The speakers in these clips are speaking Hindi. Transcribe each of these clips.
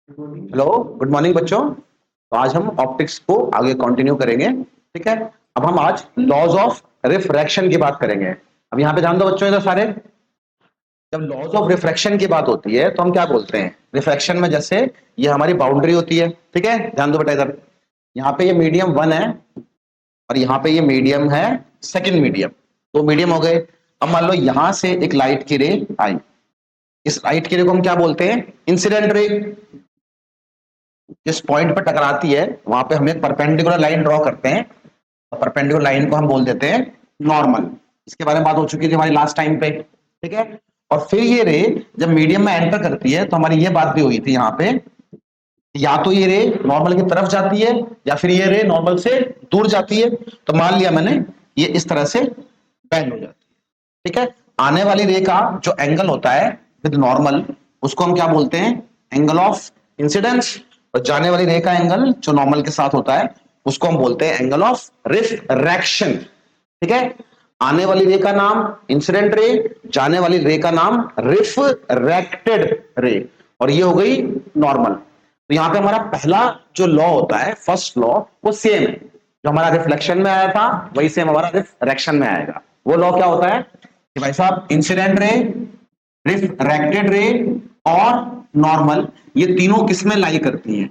हेलो, गुड मॉर्निंग बच्चों। तो आज हम ऑप्टिक्स को आगे कंटिन्यू करेंगे। ठीक है। अब हम आज लॉज ऑफ रिफ्रैक्शन की बात करेंगे। अब यहाँ पे ध्यान दो बच्चों, इधर सारे। जब लॉज ऑफ रिफ्रैक्शन की बात होती है तो हम क्या बोलते हैं? रिफ्रैक्शन में जैसे ये हमारी बाउंड्री होती है। ठीक है, ध्यान दो बेटा इधर। यहाँ पे ये मीडियम 1 है और यहाँ पे ये मीडियम है सेकेंड मीडियम। तो मीडियम हो गए। अब मान लो यहां से एक लाइट की रे आई। इस लाइट की रे को हम क्या बोलते हैं? Incident ray. जिस पॉइंट पर टकराती है वहां पे हम एक परपेंडिकुलर लाइन ड्रॉ करते हैं और परपेंडिकुलर लाइन को हम बोल देते हैं नॉर्मल। इसके बारे में बात हो चुकी थी हमारी लास्ट टाइम पे। ठीक है। और फिर ये रे जब मीडियम में एंटर करती है तो हमारी ये बात भी हुई थी यहाँ पे, या तो ये रे नॉर्मल की तरफ जाती है या फिर ये रे नॉर्मल से दूर जाती है। तो मान लिया मैंने ये इस तरह से बेंड हो जाती है। ठीक है। आने वाली रे का जो एंगल होता है विद नॉर्मल, उसको हम क्या बोलते हैं? Angle of incidence. और जाने वाली रे का एंगल जो नॉर्मल के साथ होता है उसको हम बोलते हैं एंगल ऑफ रिफ्रैक्शन। ठीक है। आने वाली रे का नाम इंसिडेंट रे, जाने वाली रे का नाम रिफ्रैक्टेड रे, और ये हो गई नॉर्मल। तो यहां पे हमारा पहला जो लॉ होता है, फर्स्ट लॉ, वो सेम है। जो हमारा रिफ्लेक्शन में आया था वही सेम हमारा रिफ्रैक्शन में आएगा। वो लॉ क्या होता है कि भाई साहब, इंसिडेंट रे, रिफ्रैक्टेड रे और नॉर्मल, ये तीनों किसमें लाई करती हैं?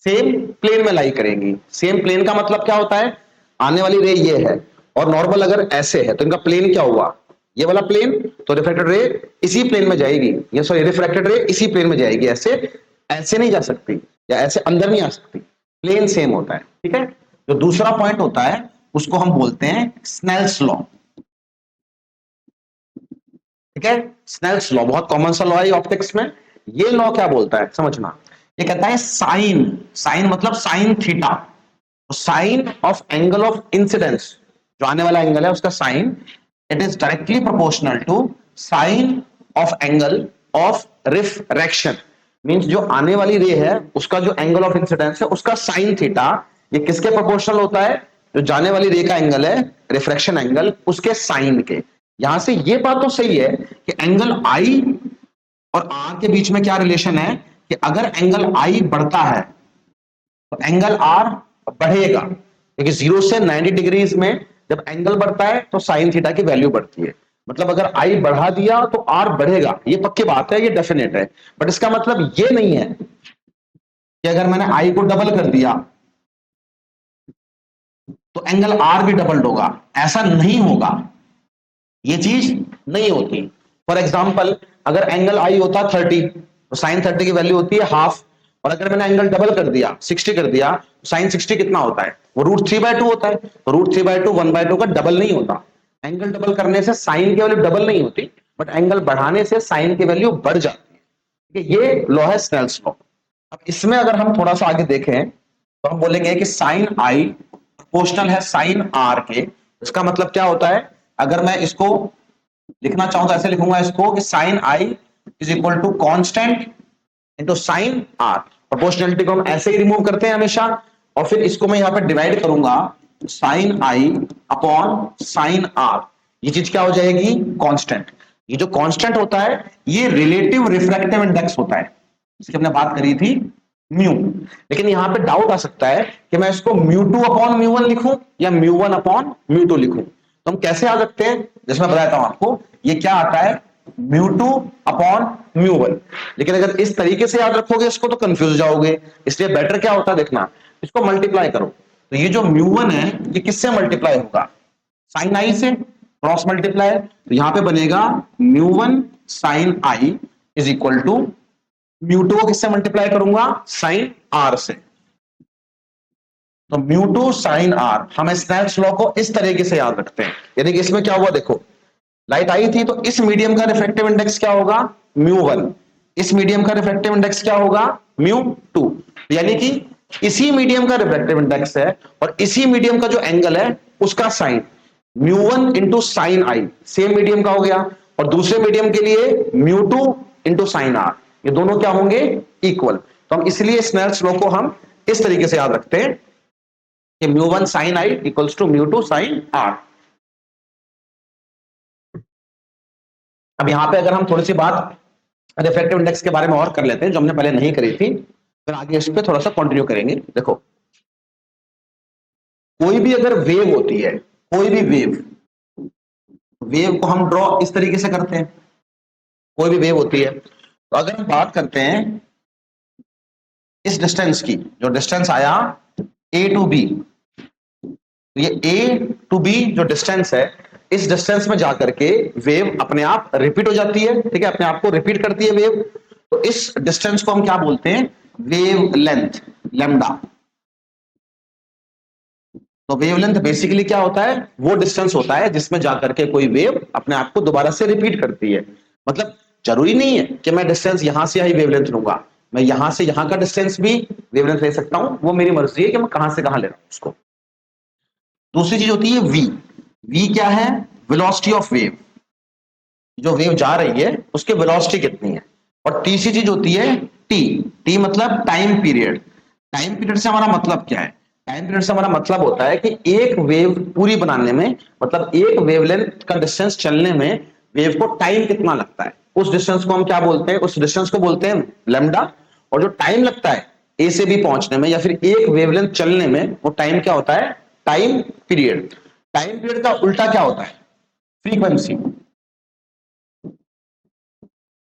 सेम प्लेन में लाई करेंगी। सेम प्लेन का मतलब क्या होता है? आने वाली रे ये है और नॉर्मल अगर ऐसे है तो इनका प्लेन क्या हुआ? ये वाला प्लेन। तो रिफ्लेक्टेड रे इसी प्लेन में जाएगी, ये सॉरी रिफ्रैक्टेड रे इसी प्लेन में जाएगी। ऐसे ऐसे नहीं जा सकती या ऐसे अंदर नहीं आ सकती। प्लेन सेम होता है। ठीक है। जो दूसरा पॉइंट होता है उसको हम बोलते हैं स्नेल्स लॉ। ठीक है। स्नेल्स लॉ बहुत कॉमन सा लॉ है ऑप्टिक्स में। ये लॉ क्या बोलता है समझना। ये कहता है साइन, साइन मतलब sine theta, sine of angle of incidence, जो आने वाला एंगल है उसका sine, it is directly proportional to sine of angle of refraction. Means जो आने वाली रे है उसका जो एंगल ऑफ इंसिडेंस है उसका साइन थीटा, ये किसके प्रोपोर्शनल होता है? जो जाने वाली रे का एंगल है, रिफ्रैक्शन एंगल, उसके साइन के। यहां से ये बात तो सही है कि एंगल आई और आर के बीच में क्या रिलेशन है कि अगर एंगल आई बढ़ता है तो एंगल आर बढ़ेगा, क्योंकि 0 से 90 डिग्रीज में जब एंगल बढ़ता है तो साइन थीटा की वैल्यू बढ़ती है। मतलब अगर आई बढ़ा दिया तो आर बढ़ेगा, ये पक्की बात है, ये डेफिनेट है। बट इसका मतलब ये नहीं है कि अगर मैंने आई को डबल कर दिया तो एंगल आर भी डबल होगा। ऐसा नहीं होगा, ये चीज नहीं होती। फॉर एग्जाम्पल, अगर एंगल आई होता 30 तो साइन 30 की वैल्यू होती है हाफ, और अगर मैंने एंगल डबल कर दिया 60 कर दिया तो साइन 60 कितना होता है? वो √3/2 होता है। तो √3/2 1/2 का डबल नहीं होता। एंगल डबल करने से साइन की वैल्यू डबल नहीं होती, बट एंगल बढ़ाने से साइन की वैल्यू बढ़ जाती है। ठीक है? ये लॉ है स्नेल्स लॉ। अब इसमें अगर हम थोड़ा सा आगे देखें तो हम बोलेंगे कि साइन आई प्रोपोर्शनल है साइन आर के। इसका मतलब क्या होता है? अगर मैं इसको लिखना चाहूं तो ऐसे लिखूंगा इसको कि sine I is equal to constant into sine R. Proportionality को हम ऐसे ही रिमूव करते हैं हमेशा, और फिर इसको मैं यहां पर डिवाइड करूंगा sine I upon sine R. ये चीज क्या हो जाएगी? कांस्टेंट। ये जो कांस्टेंट होता है ये रिलेटिव रिफ्रैक्टिव इंडेक्स होता है, जिसकी हमने बात करी थी, म्यू। लेकिन यहां पे डाउट आ सकता है कि मैं इसको म्यू2 अपॉन म्यू1 लिखूं या म्यू1 अपॉन म्यू2 लिखूं। तो हम कैसे याद रखते हैं? जैसे मैं बताता हूं आपको, ये क्या आता है? म्यू2 अपॉन म्यू1। लेकिन अगर इस तरीके से याद रखोगे इसको तो कंफ्यूज हो जाओगे। इसलिए बेटर क्या होता है देखना, इसको मल्टीप्लाई करो। तो ये जो म्यू1 है ये किससे मल्टीप्लाई होगा? साइन आई से, क्रॉस मल्टीप्लाई। तो यहां पे बनेगा mu one sine I is equal to mu two को किससे मल्टीप्लाई करूंगा? साइन आर से। तो म्यू2 साइन आर, हम स्नेल्स लॉ को इस तरीके से याद रखते हैं। यानी कि इसमें क्या हुआ देखो, लाइट आई थी तो इस मीडियम का रिफ्रैक्टिव इंडेक्स क्या होगा? म्यू1। इस मीडियम का रिफ्रैक्टिव इंडेक्स क्या होगा? म्यू2। यानी कि इसी मीडियम का रिफ्रैक्टिव इंडेक्स है और इसी मीडियम का जो एंगल है उसका साइन, म्यू1 इंटू साइन आई सेम मीडियम का हो गया, और दूसरे मीडियम के लिए म्यू2 इंटू साइन आर, ये दोनों क्या होंगे? इक्वल। तो हम इसलिए स्नेल्स लॉ को हम इस तरीके से याद रखते हैं कि mu one sine I equals to mu two sine R. अब यहां पे अगर हम थोड़ी सी बात रिफ्रैक्टिव इंडेक्स के बारे में और कर लेते हैं, जो हमने पहले नहीं करी थी, फिर आगे इस पे थोड़ा सा कंटिन्यू करेंगे। देखो, कोई भी अगर वेव होती है, कोई भी वेव, वेव को हम ड्रॉ इस तरीके से करते हैं। कोई भी वेव होती है, तो अगर हम बात करते हैं इस डिस्टेंस की, जो डिस्टेंस आया ए टू बी, तो ये ए टू बी जो डिस्टेंस है, इस डिस्टेंस में जाकर के वेव अपने आप रिपीट हो जाती है, ठीक है, अपने आप को रिपीट करती है वेव। तो इस डिस्टेंस को हम क्या बोलते हैं? Wave length, lambda. तो वेवलेंथ बेसिकली क्या होता है? वो डिस्टेंस होता है जिसमें जाकर के कोई वेव अपने आप को दोबारा से रिपीट करती है। मतलब जरूरी नहीं है कि मैं डिस्टेंस यहां से यही वेवलेंथ लूंगा, मैं यहां से यहां का डिस्टेंस भी वेवलेंथ ले सकता हूं, वो मेरी मर्जी है कि मैं कहां से कहां ले रहा हूं उसको। दूसरी चीज होती है वी। वी क्या है? वेलोसिटी ऑफ वेव, जो वेव जा रही है उसकी वेलोसिटी कितनी है। और तीसरी चीज होती है टी। टी मतलब टाइम पीरियड। टाइम पीरियड से हमारा मतलब क्या है? टाइम पीरियड से हमारा मतलब होता है कि एक वेव पूरी बनाने में, मतलब एक वेवलेंथ का डिस्टेंस चलने में वेव को टाइम कितना लगता है, उस डिस्टेंस को हम क्या बोलते हैं? उस डिस्टेंस को बोलते हैं लैम्डा। और जो टाइम लगता है ए से बी पहुंचने में या फिर एक वेवलेंथ चलने में, वो टाइम क्या होता है? Time period. टाइम पीरियड का उल्टा क्या होता है? फ्रीक्वेंसी।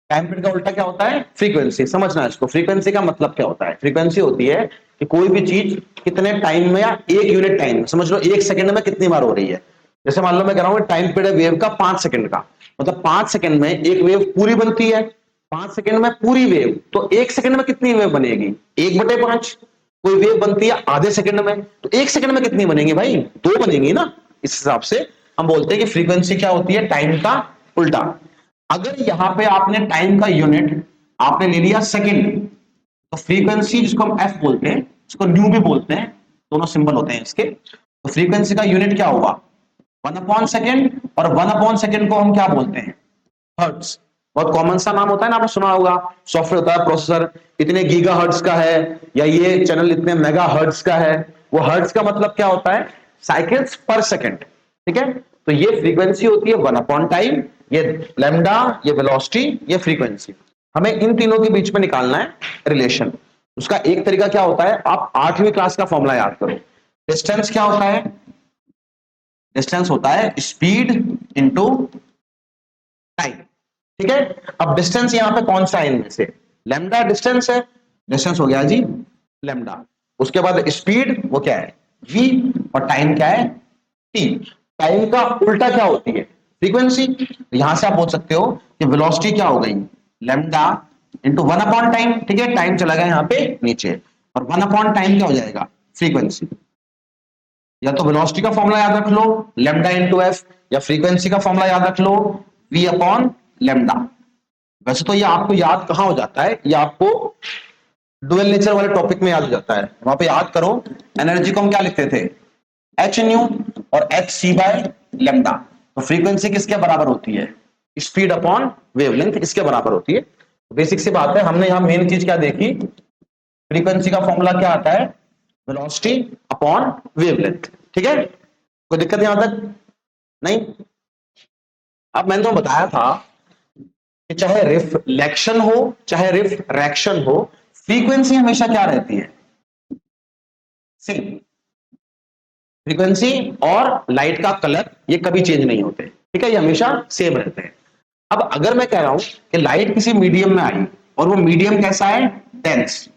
टाइम पीरियड का उल्टा क्या होता है? फ्रीक्वेंसी। समझना इसको, फ्रीक्वेंसी का मतलब क्या होता है? फ्रीक्वेंसी होती है कि कोई भी चीज कितने टाइम में या एक यूनिट टाइम में, समझ लो एक सेकंड में कितनी बार हो रही है। जैसे मान लो मैं कह रहा हूं टाइम पीरियड वेव का 5 सेकंड का, मतलब 5 सेकंड में एक वेव पूरी बनती है। 5 सेकंड में पूरी वेव, तो एक सेकंड में कितनी वेव बनेगी? 1/5। कोई वेव बनती है आधे सेकंड में, तो एक सेकंड में कितनी बनेगी भाई? 2 बनेगी ना। इस हिसाब से हम बोलते हैं कि फ्रीक्वेंसी क्या होती है? टाइम का उल्टा। अगर यहां पे आपने टाइम का यूनिट आपने ले लिया सेकंड, तो फ्रीक्वेंसी जिसको हम एफ बोलते हैं, इसको न्यू भी बोलते हैं, दोनों सिंबल होते हैं इसके, तो फ्रीक्वेंसी का यूनिट क्या होगा? 1/सेकंड। और 1/सेकंड को हम क्या बोलते हैं? हर्ट्ज। बहुत कॉमन सा नाम होता है ना, आपने सुना होगा। सॉफ्टवेयर होता है प्रोसेसर, इतने गीगा हर्ट्ज का है, या ये चैनल इतने मेगा हर्ट्ज का है। वो हर्ट्ज का मतलब क्या होता है? साइकिल्स पर सेकंड, ठीक है। तो ये फ्रीक्वेंसी होती है 1/टाइम, ये लैम्डा, ये वेलोसिटी, ये फ्रीक्वेंसी। हमें इन तीनों के बीच में निकालना है रिलेशन। उसका एक तरीका क्या होता है? आप 8वीं क्लास का फॉर्मूला याद करो। डिस्टेंस क्या होता है? डिस्टेंस होता है स्पीड इंटू टाइम, ठीक है। अब डिस्टेंस यहां पे कौन सा है इनमें से? लैम्डा डिस्टेंस है, डिस्टेंस हो गया जी लैम्डा। उसके बाद स्पीड, वो क्या है? वी। और टाइम क्या है? टी। टाइम का उल्टा क्या होती है? फ्रीक्वेंसी। यहां से आप बोल सकते हो कि वेलोसिटी क्या हो गई? लैम्डा इंटू 1/टाइम, ठीक है। टाइम चला गया यहाँ पे नीचे, और 1/टाइम क्या हो जाएगा? फ्रीक्वेंसी। या तो वेलोसिटी का फॉर्मूला याद रख लो, लैम्डा इंटू एफ, या फ्रीक्वेंसी का फॉर्मूला याद रख लो, वी अपॉन लैम्डा। वैसे तो ये आपको याद कहां हो जाता है? ये आपको डुअल नेचर वाले टॉपिक में याद हो जाता है। वहां पे याद करो, एनर्जी को हम क्या लिखते थे? एच न्यू और एच सी बाय लेमडा। तो फ्रीक्वेंसी किसके बराबर होती है? स्पीड अपॉन वेवलेंथ, इसके बराबर होती है। बेसिक सी बात है। हमने यहां मेन चीज क्या देखी? फ्रीक्वेंसी का फॉर्मूला क्या आता है? वेलोसिटी अपॉन वेवलेंथ, ठीक है। कोई दिक्कत यहां तक? नहीं। अब मैंने तो बताया था कि चाहे रिफ्लेक्शन हो चाहे रिफ्रैक्शन हो, फ्रीक्वेंसी हमेशा क्या रहती है? सेम। फ्रीक्वेंसी और लाइट का कलर ये कभी चेंज नहीं होते, ठीक है, ये हमेशा सेम रहते हैं। अब अगर मैं कह रहा हूं कि लाइट किसी मीडियम में आई, और वो मीडियम कैसा है? डेंस।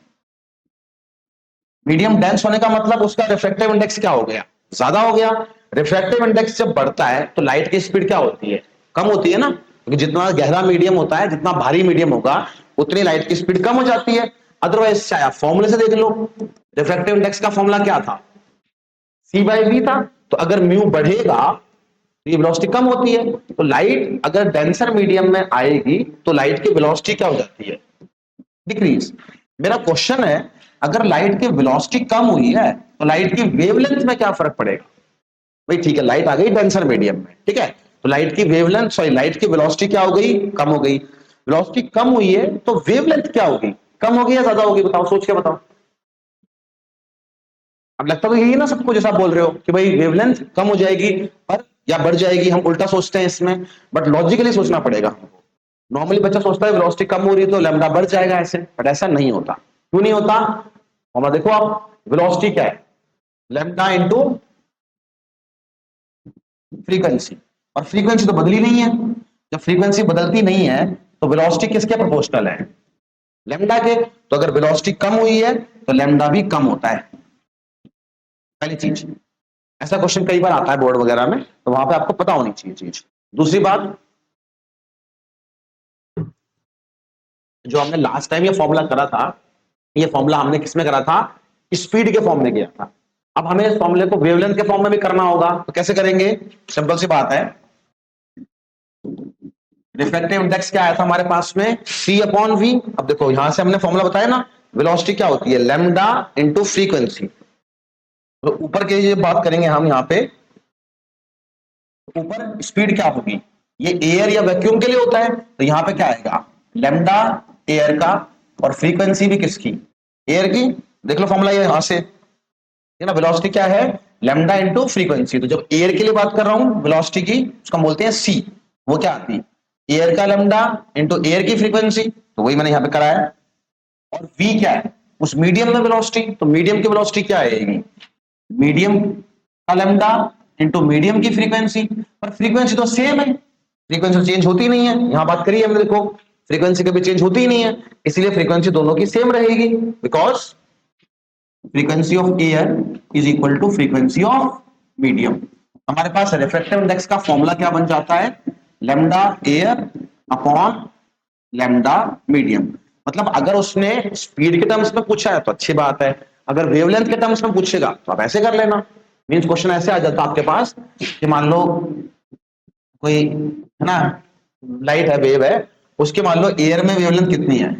मीडियम डेंस होने का मतलब उसका रिफ्रैक्टिव इंडेक्स क्या हो गया? ज्यादा हो गया। रिफ्रैक्टिव इंडेक्स जब बढ़ता है तो लाइट की स्पीड क्या होती है? कम होती है ना, क्योंकि जितना गहरा मीडियम होता है, जितना भारी मीडियम होगा, उतनी लाइट की स्पीड कम हो जाती है। अदरवाइज चाहे आप फॉर्मूले से देख लो, रिफ्रैक्टिव इंडेक्स का फॉर्मूला क्या था? सी बाई वी था। तो अगर म्यू बढ़ेगा तो ये वेलोसिटी कम होती है। तो लाइट अगर डेंसर मीडियम में आएगी तो लाइट की वेलोसिटी क्या हो जाती है? डिक्रीज। मेरा क्वेश्चन है, अगर लाइट की वेलोसिटी कम हुई है तो लाइट की वेवलेंथ में क्या फर्क पड़ेगा? भाई ठीक है, लाइट आ गई डेंसर मीडियम में, ठीक है, तो लाइट की वेवलेंथ, सॉरी, लाइट की वेलोसिटी क्या हो गई? कम हो गई। वेलोसिटी कम हुई है तो वेवलेंथ क्या होगी? कम होगी या ज्यादा होगी? बताओ, सोच के बताओ। अब लगता तो यही है ना सबको, जैसा आप बोल रहे हो कि भाई वेवलेंथ कम हो जाएगी पर या बढ़ जाएगी, हम उल्टा सोचते हैं इसमें, बट लॉजिकली सोचना पड़ेगा हमको। नॉर्मली बच्चा सोचता है वेलोसिटी कम हो रही है तो लैम्डा बढ़ जाएगा ऐसे, बट ऐसा नहीं होता। क्यों नहीं होता? और देखो आप, वेलोसिटी क्या है? लैम्डा इंटू फ्रीक्वेंसी, और फ्रीक्वेंसी तो बदली नहीं है। जब फ्रीक्वेंसी बदलती नहीं है तो वेलोसिटी किसके प्रोपोर्शनल है? लैम्डा के। तो अगर वेलोसिटी कम हुई है तो लैम्डा भी कम होता है, पहली चीज। ऐसा क्वेश्चन कई बार आता है बोर्ड वगैरह में, तो वहां पे आपको पता होनी चाहिए चीज। दूसरी बात, जो हमने लास्ट टाइम ये फॉर्मूला करा था, ये फॉर्मूला हमने किसमें करा था? स्पीड के फॉर्म में किया था। अब हमें इस फॉर्मूले को वेवलेंथ के फॉर्म में भी करना होगा, तो कैसे करेंगे? सिंपल सी बात है, रिफ्रैक्टिव इंडेक्स क्या आया था हमारे पास में? C upon V। अब देखो यहां से हमने फॉर्मूला बताया ना, वेलोसिटी क्या होती है? Lambda into frequency. तो ऊपर के ये बात करेंगे हम यहाँ पे, ऊपर स्पीड क्या होगी? ये एयर या वैक्यूम के लिए होता है, तो यहां पे क्या आएगा? लैम्डा एयर का, और फ्रीक्वेंसी भी किसकी? एयर की। देख लो फॉर्मूला ये यहां से, ना वेलोसिटी क्या है? Lambda into frequency. तो जब एयर के लिए बात कर रहा हूं वेलोसिटी की, उसका बोलते हैं सी। वो क्या आती है? एयर का लैम्डा इंटू एयर की फ्रीक्वेंसी, तो वही मैंने यहां पे कराया। और वी क्या है? उस मीडियम में वेलोसिटी, तो मीडियम की वेलोसिटी क्या आएगी? मीडियम का लैम्डा इंटू मीडियम की फ्रीक्वेंसी। पर फ्रीक्वेंसी तो सेम है, फ्रीक्वेंसी चेंज होती नहीं है। यहां बात करिए हमने, देखो फ्रीक्वेंसी कभी चेंज होती ही नहीं है, इसलिए फ्रीक्वेंसी दोनों की सेम रहेगी, because frequency of air is equal to frequency of medium. हमारे पास रिफ्रैक्टिव इंडेक्स का फॉर्मूला क्या बन जाता है? Lambda air upon lambda medium. मतलब अगर उसने स्पीड के टर्म्स में पूछा है तो अच्छी बात है, अगर वेवलेंथ के टर्म्स में पूछेगा तो आप ऐसे कर लेना। मींस क्वेश्चन ऐसे आ जाता आपके पास कि मान लो कोई है ना, लाइट है, वेव है, उसके मान लो एयर में वेवलेंथ कितनी है?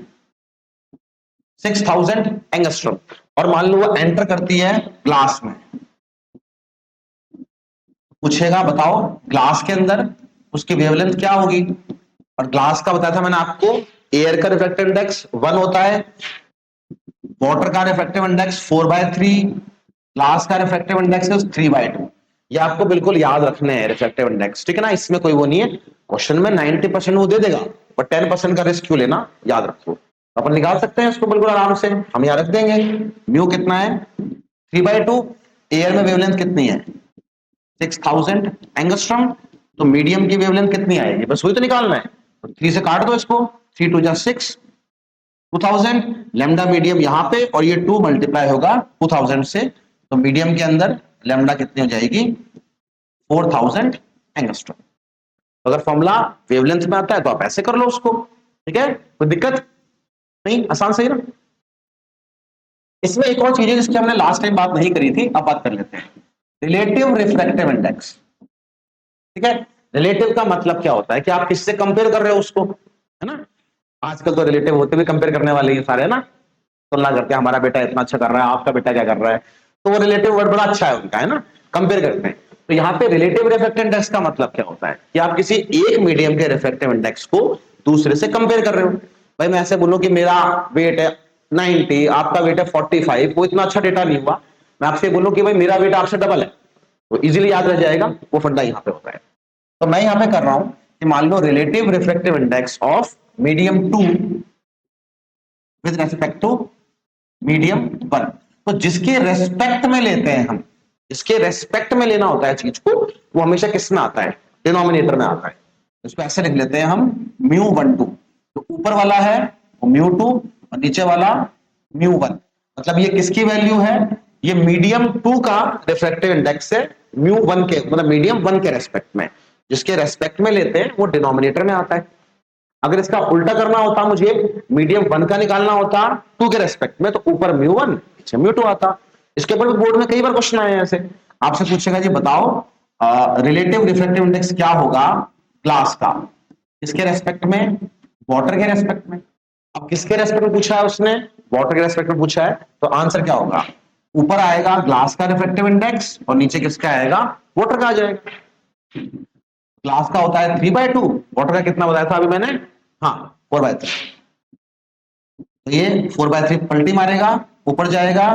6000 एंगस्ट्रॉम। और मान लो वो एंटर करती है ग्लास में, पूछेगा बताओ ग्लास के अंदर उसकी वेवलेंथ क्या होगी? और ग्लास का बताया था मैंने आपको, एयर का रिफ्रैक्टिव इंडेक्स 1 होता है, वाटर का रिफ्रैक्टिव इंडेक्स 4/3, ग्लास का रिफ्रैक्टिव इंडेक्स है 3/2। ये आपको बिल्कुल याद रखने हैं रिफ्रैक्टिव इंडेक्स, ठीक है ना? इसमें कोई वो नहीं है, क्वेश्चन में 90% वो दे देगा, पर 10% का रिस्क क्यों लेना, याद रखो। अपन निकाल सकते हैं इसको बिल्कुल आराम से, हम यहां रख देंगे म्यू कितना है? 3/2। एयर में वेवलेंथ कितनी है? 6000 एंगस्ट्रॉम। तो मीडियम की वेवलेंथ कितनी आएगी? बस वही तो निकालना है, तो 3 से काट दो इसको, 3 2 6, 2000। लैम्डा मीडियम यहां पे, और ये 2 मल्टीप्लाई होगा 2000 से, तो मीडियम के अंदर लैम्डा कितनी हो जाएगी? 4000 एंगस्ट्रॉम। अगर फॉर्मूला वेवलेंथ में आता है तो आप ऐसे कर लो उसको, ठीक है? कोई दिक्कत नहीं, आसान सही ना? इसमें एक और चीज है जिसकी हमने लास्ट टाइम बात नहीं करी थी, अब बात कर लेते हैं, रिलेटिव रिफ्रैक्टिव इंडेक्स। ठीक है, रिलेटिव का मतलब क्या होता है कि आप किससे कंपेयर कर रहे हो उसको, है ना? आजकल तो रिलेटिव होते भी कंपेयर करने वाले ही सारे, ना? तुलना करते हैं, हमारा बेटा इतना अच्छा कर रहा है, आपका बेटा क्या कर रहा है, तो वो रिलेटिव वर्ड बड़ा अच्छा है उनका, है ना? कंपेयर करते हैं। तो यहाँ पे रिलेटिव रिफ्रैक्टिव इंडेक्स का मतलब क्या होता है कि आप किसी एक मीडियम के रिफ्रैक्टिव इंडेक्स को दूसरे से कंपेयर कर रहे हो। भाई मैं ऐसे बोलूं कि मेरा वेट है 90, आपका वेट है 45, वो इतना अच्छा डेटा नहीं हुआ। मैं आपसे बोलूं कि भाई मेरा वेट आपसे डबल है, तो इजीली याद रह जाएगा, वो फंडा यहाँ पे होता है। तो मैं यहाँ पे कर रहा हूं कि मान लो relative refractive index of medium 2 with respect to medium 1। तो जिसके रेस्पेक्ट में लेते हैं हम, जिसके रेस्पेक्ट में लेना होता है चीज को, वो हमेशा किस में आता है? डिनोमिनेटर में आता है। इसको ऐसे लिख लेते हैं हम, μ12। तो ऊपर वाला है वो μ2 और नीचे वाला μ1। मतलब ये किसकी वैल्यू है? ये मीडियम 2 का रिफ्रैक्टिव इंडेक्स है, μ1 के, मतलब मीडियम 1 के रेस्पेक्ट में। जिसके रेस्पेक्ट में लेते हैं वो डिनोमिनेटर में आता है। अगर इसका उल्टा करना होता, मुझे मीडियम 1 का निकालना होता 2 के रेस्पेक्ट में, तो ऊपर μ1 नीचे μ2 आता। इसके ऊपर भी बोर्ड में कई बार क्वेश्चन आए हैं ऐसे, आपसे पूछेगा जी बताओ रिलेटिव रिफ्रैक्टिव इंडेक्स क्या होगा ग्लास का, किसके रेस्पेक्ट में? वाटर के रेस्पेक्ट में। अब किसके रेस्पेक्ट में पूछा है उसने? वाटर के रेस्पेक्ट में पूछा है, तो आंसर क्या होगा? ऊपर आएगा ग्लास का रिफ्रैक्टिव इंडेक्स और नीचे किसका आएगा? वाटर का आ जाएगा। ग्लास का होता है 3/2, वाटर का कितना बताया था अभी मैंने? हाँ 4/3। तो ये 4/3 पलटी मारेगा, ऊपर जाएगा,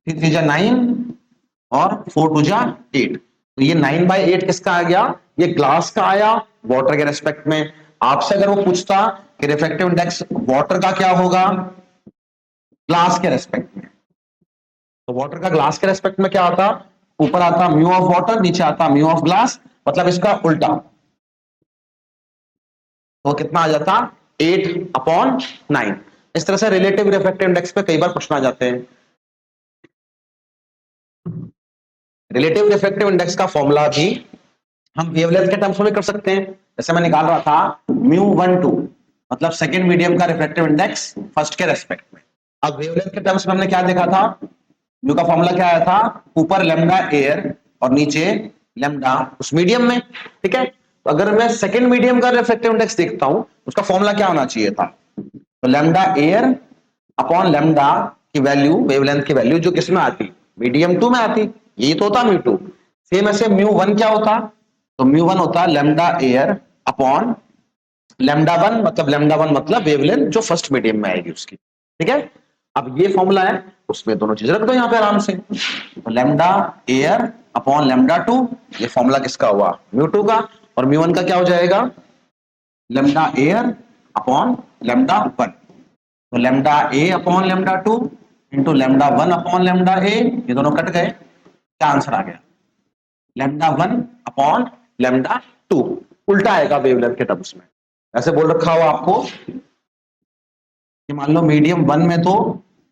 3 3 जा 9 और 4 2 जा 8। तो ये 9/8 किसका आ गया? ये ग्लास का आया वाटर के रेस्पेक्ट में। आपसे अगर वो पूछता कि रिफ्रैक्टिव इंडेक्स वाटर का क्या होगा ग्लास के रेस्पेक्ट में, तो वाटर का ग्लास के रेस्पेक्ट में क्या आता, ऊपर आता म्यू ऑफ वाटर, नीचे आता म्यू ऑफ ग्लास, मतलब इसका उल्टा, तो कितना आ जाता 8/9। इस तरह से रिलेटिव रिफ्रैक्टिव इंडेक्स पे कई बार क्वेश्चन आ जाते हैं। रिलेटिव रिफ्रैक्टिव इंडेक्स का फॉर्मूला भी हम वेवलेंथ के टर्म्स में कर सकते हैं। जैसे मैं निकाल रहा था μ12 मतलब सेकंड मीडियम का रिफ्रैक्टिव इंडेक्स फर्स्ट के रेस्पेक्ट में। अब वेवलेंथ के टर्म्स में हमने क्या देखा था, म्यू का फॉर्मूला क्या आया था, ऊपर लैम्डा एयर और नीचे लैम्डा उस मीडियम में, ठीक है। तो अगर मैं सेकंड मीडियम का रिफ्रैक्टिव इंडेक्स देखता हूं उसका फॉर्मूला क्या होना चाहिए था, तो लैम्डा एयर अपॉन लैम्डा की वैल्यू, वेवलेंथ की वैल्यू जो किसमें आती, मीडियम 2 में आती, यही तो होता μ2। सेम ऐसे μ1 क्या होता, तो μ1 होता लैम्डा एयर अपॉन लैम्डा 1 मतलब लैम्डा 1 मतलब वेवलेंथ जो फर्स्ट मीडियम में आएगी उसकी, ठीक है। अब ये फॉर्मूला है उसमें दोनों चीजें रख दो यहां पे आराम से, तो लैम्डा एयर अपॉन लैम्डा 2, ये फॉर्मूला किसका हुआ μ2 का, और μ1 का क्या हो जाएगा लैम्डा एयर अपॉन लैम्डा 1, तो lambda A upon lambda 2 into lambda 1 upon lambda A, ये दोनों कट गए, क्या आंसर आ गया लैम्डा 1 अपॉन लैम्डा 2, उल्टा आएगा वेवलेंथ के टर्म्स में। ऐसे बोल रखा हो आपको कि मान लो मीडियम 1 में तो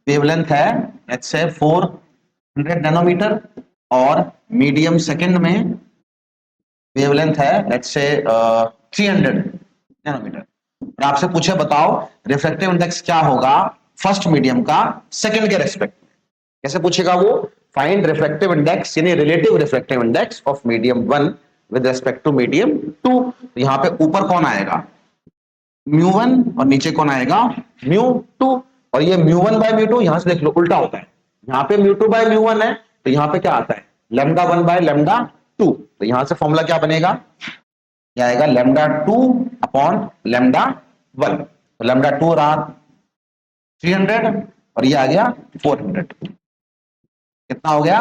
वेवलेंथ है लेट्स से 400 नैनोमीटर और मीडियम सेकंड में वेवलेंथ है लेट्स से 300 नैनोमीटर, और आपसे पूछे बताओ रिफ्रैक्टिव इंडेक्स क्या होगा फर्स्ट मीडियम का सेकंड के रेस्पेक्ट में, कैसे पूछेगा वो, फाइंड रिफ्रैक्टिव इंडेक्स यानी relative refractive index of medium 1 with respect to medium 2। तो यहां पे ऊपर कौन आएगा μ1 और नीचे कौन आएगा μ2, और ये μ1 बाय μ2 यहां से देख लो उल्टा होता है, यहाँ पे μ2 बाय μ1 है तो यहाँ पे क्या आता है लैम्डा 1 बाय लैम्डा 2, तो यहां से फॉर्मूला क्या बनेगा, क्या आएगा लैम्डा 2 अपॉन लैम्डा 1, तो लैम्डा 2 रहा 300 और ये आ गया 400, कितना हो गया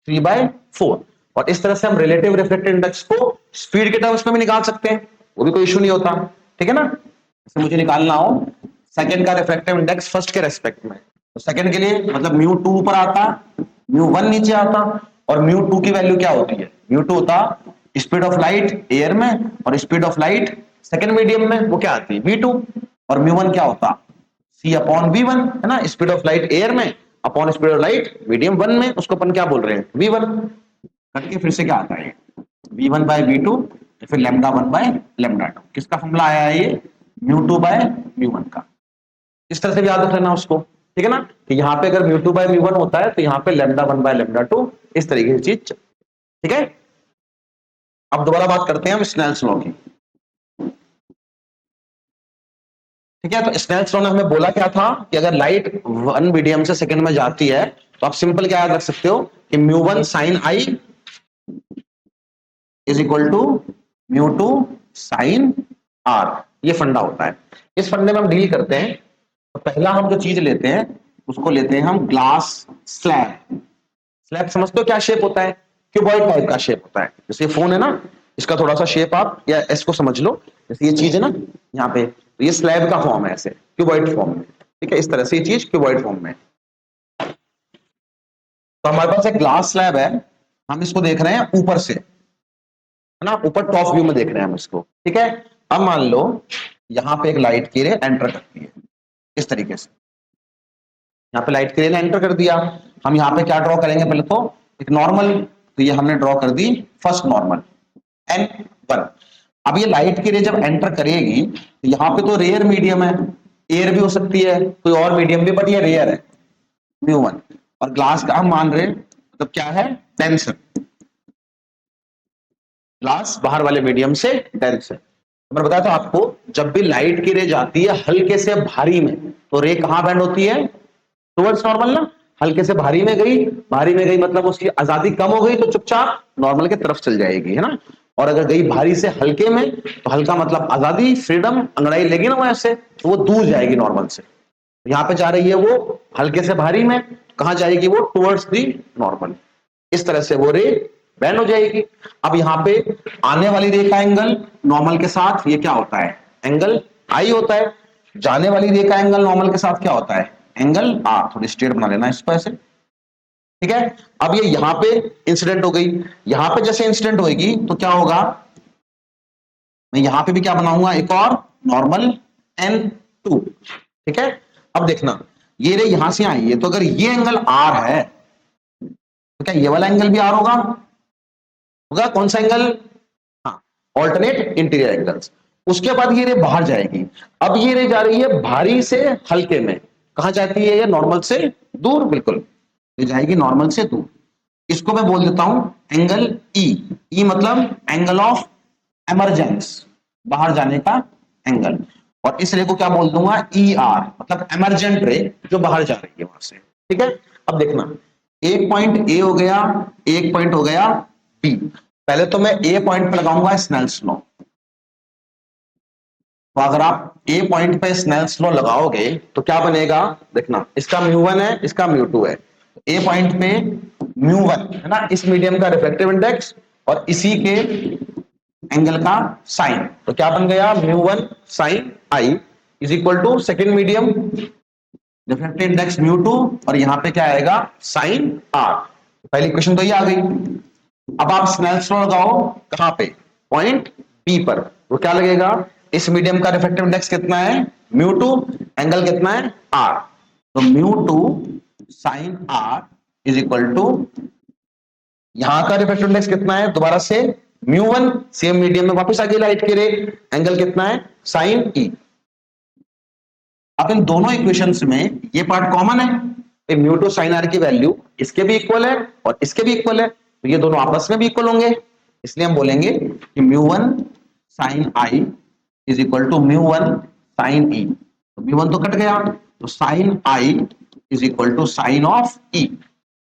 3/4। और इस तरह से हम रिलेटिव रिफ्रैक्टिव इंडेक्स को स्पीड के टर्म्स में भी निकाल सकते हैं, वो भी कोई इशू नहीं होता, ठीक है ना। जैसे मुझे निकालना हो सेकंड का रिफ्रैक्टिव इंडेक्स फर्स्ट के रेस्पेक्ट में, तो सेकंड के लिए मतलब μ2 ऊपर आता μ1 नीचे आता, और μ2 की वैल्यू क्या होती है, μ2 होता स्पीड ऑफ लाइट एयर में और speed of light second medium में वो क्या आती है v2, और μ1 क्या होता c/v1 है ना, स्पीड ऑफ लाइट एयर में upon speed of light medium 1 में, उसको अपन क्या बोल रहे हैं v1, करके फिर से क्या आता है v1 बाय v2 फिर लैम्डा 1 बाय लैम्डा 2, किसका फॉर्मूला आया है ये μ2 बाय μ1 का, इस तरह से भी याद रख लेना उसको, ठीक है ना। तो यहाँ पे अगर μ2 बाय μ1 होता है तो यहाँ पे लैम्डा 1 बाय लैम्डा 2, इस तरीके की चीज, ठीक है। अब दोबारा बात करते हैं हम स्नेल्स लॉ की, ठीक है। तो स्नेल्स लॉ ने हमें बोला क्या था कि अगर लाइट 1 मीडियम से सेकंड में जाती है तो आप सिंपल क्या याद रख सकते हो कि μ1 sin I is equal to μ2 sin R, ये फंडा होता है। इस फंडे में हम डील करते हैं, तो पहला हम जो चीज लेते हैं उसको लेते हैं हम ग्लास स्लैब। स्लैब समझते हो क्या शेप होता है, क्यूबॉइड टाइप का शेप होता है, जैसे फोन है ना इसका थोड़ा सा शेप आप या इसको समझ लो, जैसे ये चीज है ना यहाँ पे, तो ये स्लैब का फॉर्म है ऐसे क्यूबॉइड फॉर्म में, ठीक है, इस तरह से ये चीज क्यूबॉइड फॉर्म में। तो हमारे पास एक ग्लास स्लैब है, हम इसको देख रहे हैं ऊपर से, है ना, ऊपर टॉप व्यू में देख रहे हैं हम इसको, ठीक है। अब मान लो यहाँ पे एक लाइट की रे एंटर करती है इस तरीके से, यहाँ पे लाइट की रे ने एंटर कर दिया, हम यहाँ पे क्या ड्रॉ करेंगे पहले तो एक नॉर्मल, तो ये हमने ड्रॉ कर दी फर्स्ट नॉर्मल n1। अब ये लाइट की रे जब एंटर करेगी तो यहाँ पे तो रेयर मीडियम है, एयर भी हो सकती है कोई और मीडियम भी, बट ये रेयर है μ1, और ग्लास का हम मान रहे मतलब क्या है डेंसर, ग्लास बाहर वाले मीडियम से डेंस है। तो मैंने बताया था आपको जब भी लाइट की रे जाती है हल्के से भारी में तो रे कहां बैंड होती है टुवर्ड्स नॉर्मल ना, हल्के से भारी में गई, भारी में गई मतलब उसकी आजादी कम हो गई तो चुपचाप नॉर्मल की तरफ चल जाएगी, है ना। और अगर गई भारी से हल्के में तो हल्का मतलब आजादी फ्रीडम, अंगड़ाई लेगी ना वैसे तो वो दूर जाएगी नॉर्मल से, यहाँ पे जा रही है वो हल्के से भारी में, कहां जाएगी वो टुवर्ड्स दी नॉर्मल, इस तरह से वो रे बैंड हो जाएगी। अब यहाँ पे आने वाली रे का एंगल नॉर्मल के साथ ये क्या होता है एंगल आई होता है। जाने वाली रे का एंगल नॉर्मल के साथ क्या होता है, एंगल आर। थोड़ी स्ट्रेट बना लेना इसको ऐसे, ठीक है। अब ये यहां पे इंसिडेंट हो गई, यहां पे जैसे इंसिडेंट होगी तो क्या होगा, मैं यहां पे भी क्या बनाऊंगा, एक और नॉर्मल N2, ठीक है। अब देखना ये रे यहां से आई है, तो अगर ये एंगल आर है तो क्या ये वाला एंगल भी आर होगा, होगा कौन सा एंगल, हाँ, ऑल्टरनेट इंटीरियर एंगल्स। उसके बाद ये रे बाहर जाएगी, अब ये रे जा रही है भारी से हल्के में, कहां जाती है ये, नॉर्मल से दूर, बिल्कुल ये जाएगी नॉर्मल से दूर। इसको मैं बोल देता हूं एंगल ई, ई मतलब एंगल ऑफ एमरजेंस, बाहर जाने का एंगल। और इस रे को क्या बोल दूंगा, ई आर, मतलब एमरजेंट रे जो बाहर जा रही है वहां से, ठीक है। अब देखना एक पॉइंट ए हो गया, एक पॉइंट हो गया बी। पहले तो मैं ए पॉइंट पे लगाऊंगा स्नेल्स लॉ। तो अगर आप ए पॉइंट पे स्नेल्स लॉ लगाओगे तो क्या बनेगा, देखना इसका μ1 है, इसका μ2 है। ए पॉइंट पे μ1 है ना, इस मीडियम का रिफ्लेक्टिव इंडेक्स और इसी के एंगल का साइन, तो क्या बन गया, μ1 sine I is equal to second medium reflective index μ2 और यहां पे क्या आएगा, साइन आर। पहली इक्वेशन तो ये आ गई। अब आप स्नेल्स लॉ लगाओ कहां पे, पॉइंट बी पर, तो क्या लगेगा, इस मीडियम का रिफ्लेक्टिव इंडेक्स कितना है, μ2, एंगल कितना है, आर। तो μ2 sine R is equal to, यहां का रिफ्लेक्टिव इंडेक्स कितना है, दोबारा से μ1, सेम मीडियम में वापस आ गई लाइट की रे, एंगल कितना है, साइन ई। अब इन दोनों इक्वेशंस में ये पार्ट कॉमन है, μ2 साइन आर की वैल्यू इसके भी इक्वल है और इसके भी इक्वल है, तो ये दोनों आपस में भी इक्वल होंगे, इसलिए हम बोलेंगे कि μ1 sine I is equal to μ1 sine E. तो μ1 तो कट गया, तो sine I is equal to sine of E.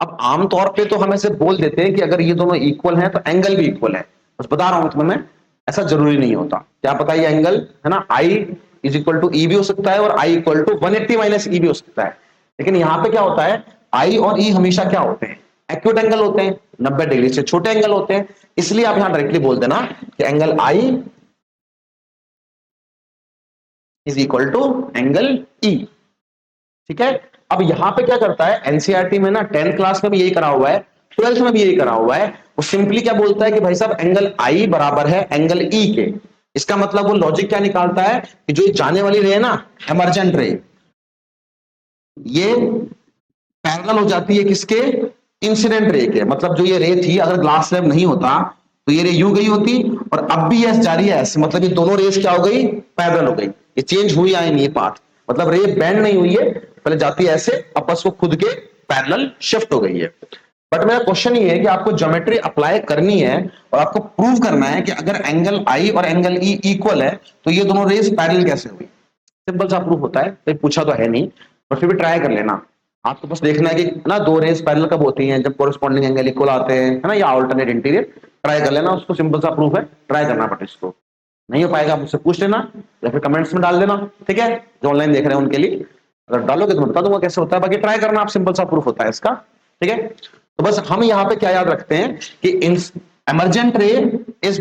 अब आमतौर पे तो हम ऐसे बोल देते हैं कि अगर ये दोनों इक्वल हैं तो एंगल भी इक्वल है, बस बता रहा हूं तुम्हें मैं, ऐसा जरूरी नहीं होता। क्या पता ये एंगल है ना, आई इज इक्वल टू ई भी हो सकता है और आई इक्वल टू 180 माइनस ई भी हो सकता है। लेकिन यहां पे क्या होता है, आई और ई हमेशा क्या होते हैं, एक्यूट एंगल होते हैं, 90 डिग्री से छोटे एंगल होते हैं, इसलिए आप यहां डायरेक्टली बोल देना कि angle i is equal to angle e, ठीक है। अब यहां पे क्या करता है, एनसीईआरटी में ना 10th क्लास में भी यही करा हुआ है, 12th में भी यही करा हुआ है। वो सिंपली क्या बोलता है कि भाई साहब एंगल आई बराबर है एंगल ई के। इसका मतलब वो लॉजिक क्या निकालता है कि जो जाने वाली रे है ना, एमरजेंट रे, ये पैरेलल हो जाती है किसके, इंसिडेंट रे के। मतलब जो ये रे थी, अगर ग्लास स्लैब नहीं होता तो ये रे यूं गई होती, और अब भी ये जा रही है ऐसे, मतलब ये दोनों रेस क्या हो गई, पैरेलल हो गई। ये चेंज हुई आई नहीं पाथ, मतलब रे बैंड नहीं हुई है, पहले जाती है ऐसे, अब बस वो खुद के पैरेलल शिफ्ट हो गई है। बट मेरा क्वेश्चन ये है कि आपको ज्योमेट्री अप्लाई करनी है और आपको प्रूव करना है कि अगर एंगल आई और एंगल ई इक्वल है तो ये दोनों रेस पैरेलल कैसे हुई। सिंपल सा प्रूफ होता है, तो पूछा तो है नहीं, पर फिर भी ट्राई कर लेना। आपको बस देखना है कि ना दो रेस पैरेलल कब होती हैं, जब कोरिस्पॉन्डिंग एंगल इक्वल आते हैं, है ना, या अल्टरनेट इंटीरियर। ट्राई कर लेना उसको, सिंपल सा प्रूफ है, ट्राई करना। बट इसको नहीं हो पाएगा मुझसे पूछ लेना या फिर कमेंट्स में डाल देना, ठीक है। जो ऑनलाइन देख रहे हैं उनके लिए, अगर डालोगे तो मैं बता दूंगा कैसे होता है, बाकी ट्राई करना आप, सिंपल सा प्रूफ होता है इसका, ठीक है। तो बस हम यहाँ पे क्या याद रखते हैं कि emergent ray is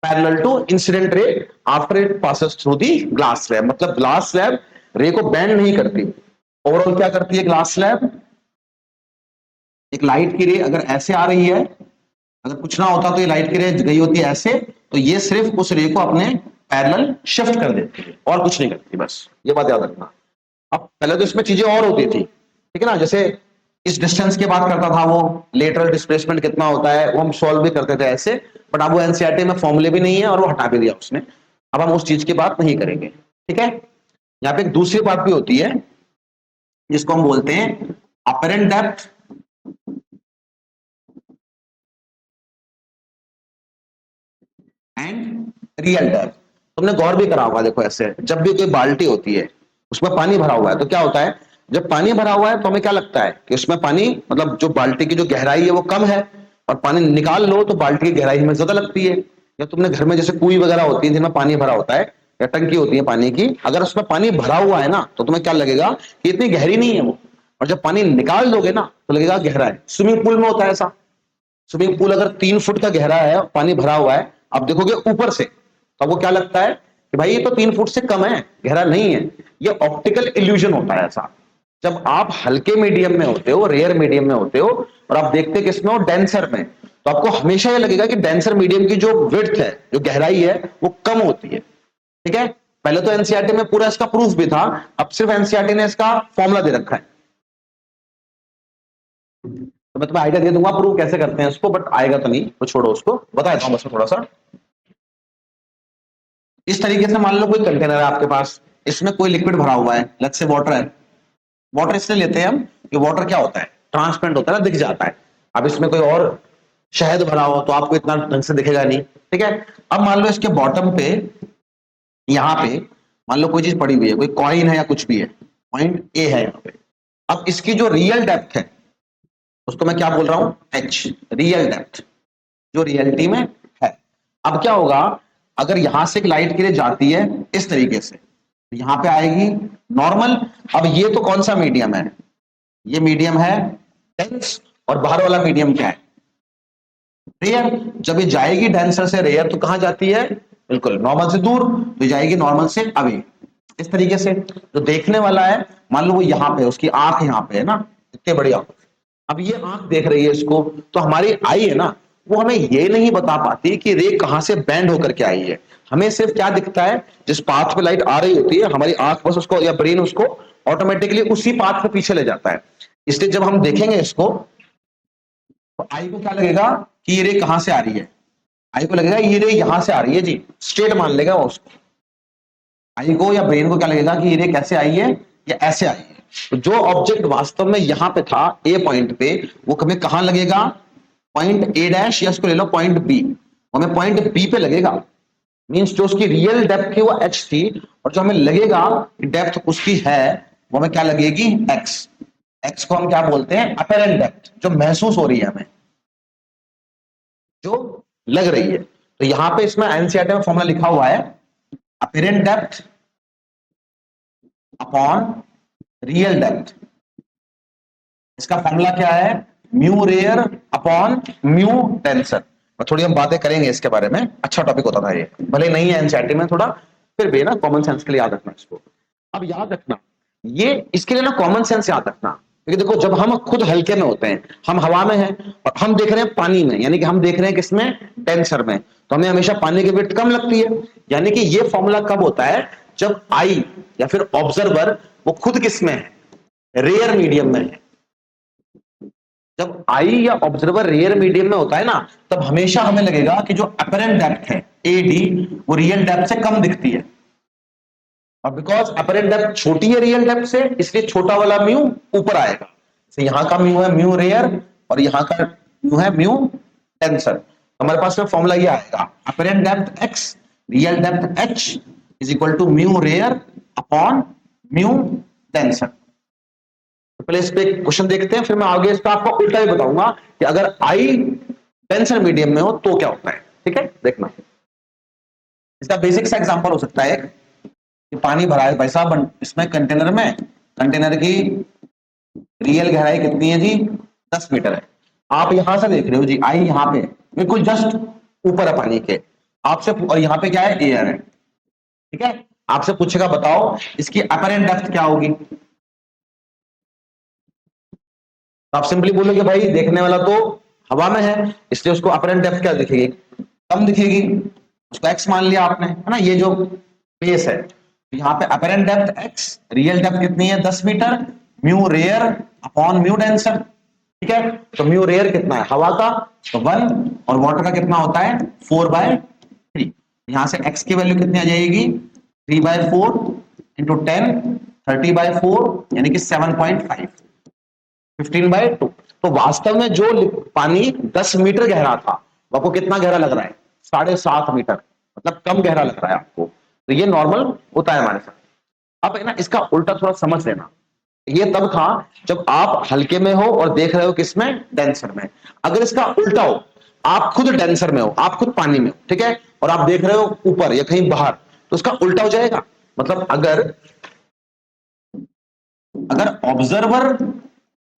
parallel to incident ray after it passes through the glass slab. मतलब ग्लास स्लैब रे को बैंड नहीं करती, ओवरऑल क्या करती है ग्लास स्लैब, एक लाइट की रे अगर ऐसे आ रही है, अगर कुछ ना होता तो ये लाइट की रे गई होती है ऐसे, तो ये सिर्फ उस रे को अपने पैरेलल शिफ्ट कर देती है और कुछ नहीं करती, बस ये बात याद रखना। अब पहले तो इसमें चीजें और होती थी, ठीक है ना, जैसे इस डिस्टेंस की बात करता था वो, लेटरल डिस्प्लेसमेंट कितना होता है वो हम सॉल्व भी करते थे ऐसे, बट अब वो एनसीईआरटी में फॉर्मूले भी नहीं है और वो हटा भी दिया उसने। अब हम उस चीज की बात नहीं करेंगे, ठीक है। यहाँ पे एक दूसरी बात भी होती है जिसको हम बोलते हैं apparent depth and real depth. तुमने गौर भी करा होगा, देखो ऐसे जब भी कोई बाल्टी होती है उसमें पानी भरा हुआ है तो क्या होता है, जब पानी भरा हुआ है तो हमें क्या लगता है कि उसमें पानी, मतलब जो बाल्टी की जो गहराई है वो कम है, और पानी निकाल लो तो बाल्टी की गहराई हमें ज्यादा लगती है। या तुमने घर में जैसे कुएं वगैरह होती है जिनमें पानी भरा होता है, या टंकी होती है पानी की, अगर उसमें पानी भरा हुआ है ना तो तुम्हें क्या लगेगा कि इतनी गहरी नहीं है वो, और जब पानी निकाल दोगे ना तो लगेगा गहरा है। स्विमिंग पूल में होता है ऐसा, स्विमिंग पूल अगर 3 फुट का गहरा है, पानी भरा हुआ है, आप देखोगे ऊपर से तो आपको क्या लगता है कि भाई ये तो 3 फुट से कम है, गहरा नहीं है। ये ऑप्टिकल इल्यूजन होता है ऐसा। जब आप हल्के मीडियम में होते हो, रेयर मीडियम में होते हो, और आप देखते किसमें हो, डेंसर में, तो आपको हमेशा ये लगेगा कि डेंसर मीडियम की जो विड्थ है, जो गहराई है, वो कम होती है। ठीक है, पहले तो एनसीईआरटी में पूरा इसका प्रूफ भी था, अब सिर्फ एनसीईआरटी ने इसका फॉर्मूला दे रखा है। तो मैं तुम्हें आइडिया दे दूंगा प्रूव कैसे करते हैं इसको, बट आएगा तो नहीं, तो छोड़ो, उसको बता देता हूं बस थोड़ा सा। इस तरीके से मान लो कोई कंटेनर है आपके पास, इसमें कोई लिक्विड भरा हुआ है, लेट्स से वाटर है। वाटर इसलिए लेते हैं हम कि वाटर क्या होता है, ट्रांसपेरेंट होता है ना, दिख जाता है। अब इसमें कोई और शहद भरा हो तो आपको इतना ढंग से दिखेगा नहीं। ठीक है, अब मान लो इसके बॉटम पे, यहाँ पे मान लो कोई चीज पड़ी हुई है, कोई कॉइन है या कुछ भी है, पॉइंट ए है यहाँ पे। अब इसकी जो रियल डेप्थ है उसको मैं क्या बोल रहा हूं, एच, रियल डेप्थ, जो रियलिटी में है। अब क्या होगा, अगर यहां से एक लाइट के लिए जाती है इस तरीके से, तो यहां पे आएगी नॉर्मल। अब ये तो कौन सा मीडियम है, ये मीडियम है डेंस, और बाहर वाला मीडियम क्या है, रेयर। जब ये जाएगी डेंसर से रेयर तो कहां जाती है, बिल्कुल नॉर्मल से दूर, तो जाएगी नॉर्मल से अवे। इस तरीके से जो देखने वाला है, मान लो वो यहां पे, उसकी आंख यहां पे है ना, इतने बड़ी आंख, अब ये आंख देख रही है इसको, तो हमारी आई है ना, वो हमें ये नहीं बता पाती कि रे कहां से बैंड होकर के आई है। हमें सिर्फ क्या दिखता है, जिस पाथ पे लाइट आ रही होती है, हमारी आंख बस उसको या ब्रेन उसको ऑटोमेटिकली उसी पाथ पे पीछे ले जाता है। इसलिए जब हम देखेंगे इसको, तो आई को क्या लगेगा कि ये रे कहां से आ रही है, आई को लगेगा ये रे यहां से आ रही है जी, स्ट्रेट मान लेगा वो उसको। आई को या ब्रेन को क्या लगेगा कि ये रे कैसे आई है, या ऐसे आई है। तो जो ऑब्जेक्ट वास्तव में यहां पे था, ए पॉइंट पे, वो हमें कहां लगेगा, पॉइंट ए डैश, या इसको ले लो पॉइंट बी, हमें पॉइंट बी पे लगेगा। मींस जो उसकी रियल डेप्थ थी वो एच थी, और जो हमें लगेगा कि डेप्थ उसकी है, वो हमें क्या लगेगी, एक्स। एक्स को हम क्या बोलते हैं, अपरेंट डेप्थ, जो महसूस हो रही है हमें, जो लग रही है। तो यहां पे इसमें एनसीईआरटी में फॉर्मूला लिखा हुआ है, apparent depth upon real depth. इसका फॉर्मूला क्या है, mu rare upon mu denser. थोड़ी हम बातें करेंगे इसके बारे में, अच्छा टॉपिक होता था ये, भले नहीं है एनसीईआरटी में, थोड़ा फिर भी ना कॉमन सेंस के लिए याद रखना इसको। अब याद रखना, ये इसके लिए ना कॉमन सेंस याद रखना, क्योंकि देखो जब हम खुद हल्के में होते हैं, हम हवा में हैं और हम देख रहे हैं पानी में, यानी कि हम देख रहे हैं किसमें, टेंसर में, तो हमें हमेशा पानी की विड्थ कम लगती है। यानी कि ये फॉर्मूला कब होता है, जब आई या फिर ऑब्जर्वर वो खुद किसमें है, रेयर मीडियम में है। जब आई या ऑब्जर्वर रेयर मीडियम में होता है ना, तब हमेशा हमें लगेगा कि जो अपरेंट डेप्थ है एडी, वो रियल डेप्थ से कम दिखती है। और बिकॉज अपरेंट डेप्थ छोटी है रियल डेप्थ से, इसलिए छोटा वाला म्यू ऊपर आएगा। तो यहां का म्यू है म्यू रेयर, और यहां का म्यू है म्यू टेंसर। हमारे पास में फॉर्मूला ये आएगा, apparent depth x, real depth h is equal to mu rare upon mu denser. तो पहले इस पे क्वेश्चन देखते हैं, फिर मैं आगे इसका आपको उल्टा ही बताऊंगा कि अगर आई टेंसर मीडियम में हो तो क्या होता है। ठीक है, देखना, इसका बेसिक सा एग्जांपल हो सकता है कि पानी भरा है भाई साहब इसमें कंटेनर में, कंटेनर की रियल गहराई कितनी है जी, 10 मीटर है। आप यहां से देख रहे हो जी, आई यहाँ पे बिल्कुल जस्ट ऊपर है पानी के आपसे, और यहाँ पे क्या है, एयर है। ठीक है, आपसे पूछेगा बताओ इसकी अपरेंट डेप्थ क्या होगी, तो आप सिंपली बोलोगे भाई देखने वाला तो हवा में है, इसलिए उसको अपरेंट डेप्थ क्या दिखेगी, कम दिखेगी, उसको एक्स मान लिया आपने, है ना, ये जो बेस है। तो यहाँ पे apparent depth x, real depth कितनी है, 10 metre, mu rare upon mu denser. ठीक है, तो म्यू रेयर कितना है हवा का, तो 1, और वाटर का कितना होता है 4/3। यहां से एक्स की वैल्यू कितनी आ जाएगी, 3/4 इंटू 10, 30/4 यानी कि 7.5, 15/2। तो वास्तव में जो पानी 10 मीटर गहरा था, वो आपको कितना गहरा लग रहा है, 7.5 मीटर, मतलब कम गहरा लग रहा है आपको। तो ये नॉर्मल होता है हमारे साथ। अब है ना इसका उल्टा थोड़ा समझ लेना, ये तब था जब आप हल्के में हो और देख रहे हो किसमें, डेंसर में। अगर इसका उल्टा हो, आप खुद डेंसर में हो, आप खुद पानी में हो, ठीक है, और आप देख रहे हो ऊपर या कहीं बाहर, तो उसका उल्टा हो जाएगा। मतलब अगर अगर ऑब्जर्वर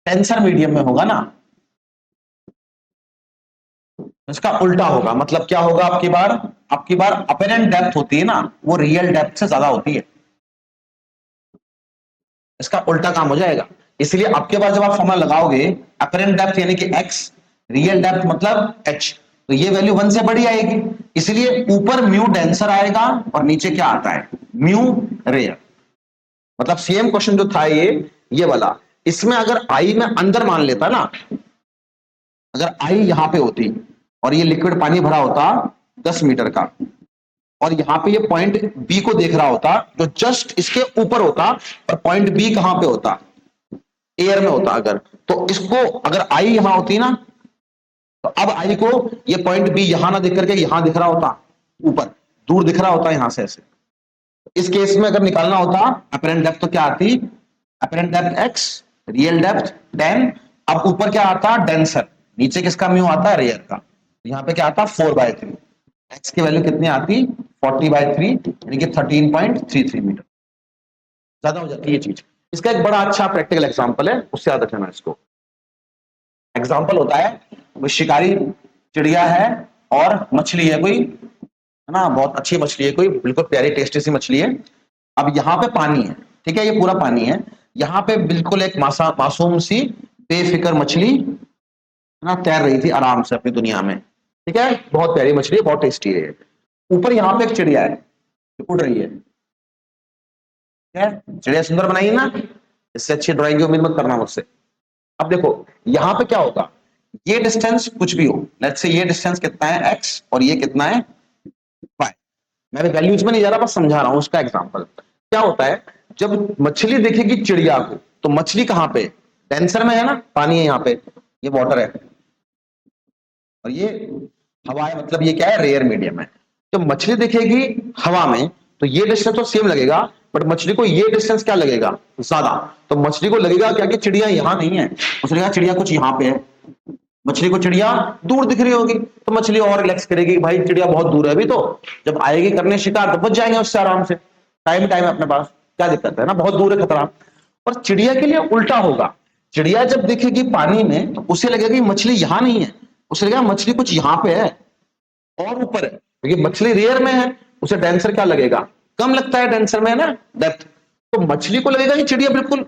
टेंसर मीडियम में होगा ना, इसका उल्टा होगा, मतलब क्या होगा, आपकी बार अपरेंट डेप्थ होती है ना, वो रियल डेप्थ से ज्यादा होती है, इसका उल्टा काम हो जाएगा। इसलिए आपके पास जब आप फॉर्मूला लगाओगे, अपरेंट डेप्थ यानी कि x, रियल डेप्थ मतलब h, तो ये वैल्यू 1 से बड़ी आएगी, इसलिए ऊपर म्यू डेंसर आएगा और नीचे क्या आता है, म्यू रेयर। मतलब सेम क्वेश्चन जो था ये वाला, इसमें अगर आई में अंदर मान लेता ना, अगर आई यहां पे होती और ये लिक्विड पानी भरा होता 10 मीटर का, और यहां पे ये पॉइंट बी को देख रहा होता जो जस्ट इसके ऊपर होता, और पॉइंट बी कहां पे होता, एयर में होता, अगर तो इसको अगर आई यहां होती ना, तो अब आई को ये पॉइंट बी यहां ना दिख करके यहां दिख रहा होता, ऊपर दूर दिख रहा होता यहां से ऐसे। इस केस में अगर निकालना होता अपरेंट डेप्थ तो क्या आती, apparent depth x, real depth 10, अब ऊपर क्या आता डेंसर, नीचे किसका म्यू आता है, रेयर का, यहां पे क्या आता 4/3, एक्स की वैल्यू कितनी आती 40/3 यानी कि 13.33 मीटर, ज्यादा हो जाती है ये चीज। इसका एक बड़ा अच्छा प्रैक्टिकल एग्जांपल है, उससे याद रखना इसको। एग्जांपल होता है, वो शिकारी चिड़िया है और मछली है कोई, है ना, बहुत अच्छी मछली है कोई, बिल्कुल प्यारी टेस्टी सी मछली है। अब यहाँ पे पानी है, ठीक है, ये पूरा पानी है, यहाँ पे बिल्कुल एक मासूम सी बेफिक्र मछली, है ना, तैर रही थी आराम से अपनी दुनिया में, ठीक है, बहुत प्यारी मछली है, बहुत टेस्टी है। ऊपर यहाँ पे एक चिड़िया है जो उड़ रही है, ठीक है, चिड़िया सुंदर बनाई है ना, इससे अच्छी ड्राइंग की उम्मीद मत करना मुझसे। अब देखो यहाँ पे क्या होगा, ये डिस्टेंस कुछ भी हो, लेट्स से ये डिस्टेंस कितना है x और ये कितना है y, मैं भी वैल्यूज में नहीं जा रहा, बस समझा रहा हूं उसका एग्जांपल। क्या होता है, जब मछली देखेगी चिड़िया को, तो मछली कहां पे, टेंसर में है ना, पानी है यहाँ पे, ये वाटर है और ये हवा है, मतलब ये क्या है, रेयर मीडियम है। जब मछली दिखेगी हवा में, तो ये डिस्टेंस तो सेम लगेगा, बट मछली को ये डिस्टेंस क्या लगेगा, ज्यादा। तो मछली को लगेगा क्या कि चिड़िया यहां नहीं है, उसे लगेगा चिड़िया कुछ यहां पे है, मछली को चिड़िया दूर दिख रही होगी, तो मछली और रिलैक्स करेगी, भाई चिड़िया बहुत दूर है अभी, तो जब आएगी करने शिकार तो बच जाएंगे उससे आराम से, टाइम टाइम अपने पास, क्या दिक्कत है ना, बहुत दूर है खतरा। और चिड़िया के लिए उल्टा होगा, चिड़िया जब दिखेगी पानी में तो उसे लगेगा कि मछली यहां नहीं है, उसे लगेगा मछली कुछ यहां पे है और ऊपर है, क्योंकि मछली रेयर में है, उसे डेंसर क्या लगेगा, कम लगता है डेंसर में, है ना, डेप्थ। तो मछली को लगेगा कि चिड़िया बिल्कुल,